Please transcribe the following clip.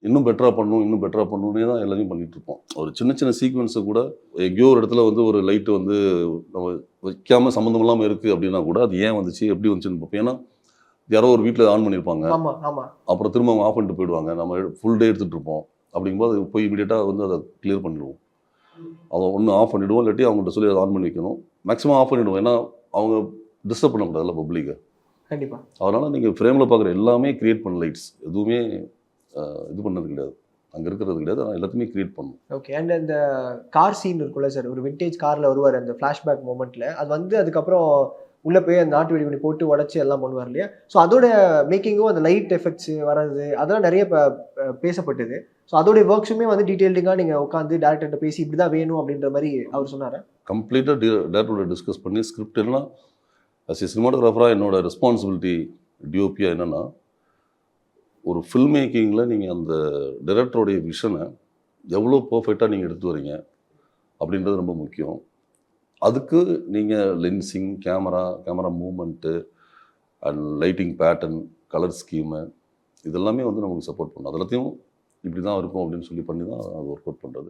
இன்னும் பெட்டரா பண்ணணும், இன்னும் பெட்டரா பண்ணணும்னே தான் எல்லாத்தையும் பண்ணிட்டு இருப்போம். ஒரு சின்ன சின்ன சீக்வென்ஸ கூட எங்கேயோ ஒரு இடத்துல வந்து ஒரு லைட் வந்து நம்ம வைக்காம சம்மந்தம் இல்லாம இருக்கு அப்படின்னா கூட, அது ஏன் வந்துச்சு? எப்படி வந்துச்சுன்னு பார்ப்போம். ஏன்னா, யாரோ ஒரு வீட்ல ஆன் பண்ணியிருப்பாங்க. ஆமா, ஆமா. அப்புறம் திரும்ப அவங்க ஆஃப் பண்ணிட்டு போயிடுவாங்க. நம்ம ஃபுல் டே எடுத்துட்டு இருப்போம். அப்படிங்கும்போது போய் இமிடியேட்டா வந்து அத கிளியர் பண்ணிடுவோம். அத ஒண்ணு ஆஃப் பண்ணிடுவோம். இல்லாட்டி அவங்கள்ட்ட சொல்லி அத ஆன் பண்ணி வைக்கணும். மேக்ஸிமம் ஆஃப் பண்ணிடுவோம். ஏன்னா, அவங்க டிஸ்டர்ப் பண்ணக்கூடாதுல்ல பப்ளிக்க. கண்டிப்பா. அதனால நீங்க ஃப்ரேம்ல பார்க்குற எல்லாமே கிரியேட் பண்ண லைட்ஸ். எதுவுமே இது பண்ணது கிடையாது. அங்க இருக்கிறது கிடையாது. ஆனா எல்லாத்தையுமே கிரியேட் பண்ணணும். ஓகே. அண்ட் அந்த கார் சீன் இருக்குல்ல சார். ஒரு வின்டேஜ் கார்ல வருவாரு அந்த ஃபிளாஷ்பேக் மொமெண்ட்ல. அது வந்து அதுக்கப்புறம் உள்ள போய் அந்த நாட்டு வெடிகுண்டு போட்டு உடைச்சு எல்லாம் பண்ணுவார் இல்லையா? ஸோ அதோட மேக்கிங்கும் அந்த லைட் எஃபெக்ட்ஸ் வர்றது அதெல்லாம் நெறைய பேசப்பட்டது. ஸோ அதோட ஒர்க்ஸுமே வந்து டீட்டெயில்டிங்கா நீங்க உட்கார்ந்து டைரக்டர்ட்ட பேசி இப்படிதான் வேணும் அப்படின்ற மாரி அவர் சொன்னாரா? கம்ப்ளீட்டா டைரக்டரோட டிஸ்கஸ் பண்ணி ஸ்கிரிப்ட் எல்லாம் ஆஸ் எ சினிமாட்டோகிராஃபரா என்னோட ரெஸ்பான்சிபிலிட்டி டிஓபியா என்னன்னா, ஒரு ஃபில்ம் மேக்கிங்ல நீங்க அந்த டைரக்டருடைய விஷன எவ்வளோ பெர்ஃபெக்ட்டா நீங்க எடுத்துட்டு வரீங்க அப்படின்றது ரொம்ப முக்கியம். அதுக்கு நீங்க lensing, camera movement and lighting pattern, colour scheme இதெல்லாமே வந்து நமக்கு சப்போர்ட் பண்ணும். அது எல்லாத்தையும் இப்படி தான் இருக்கும் அப்படின்னு சொல்லி பண்ணி தான் அது ஒர்க் அவுட் பண்றது.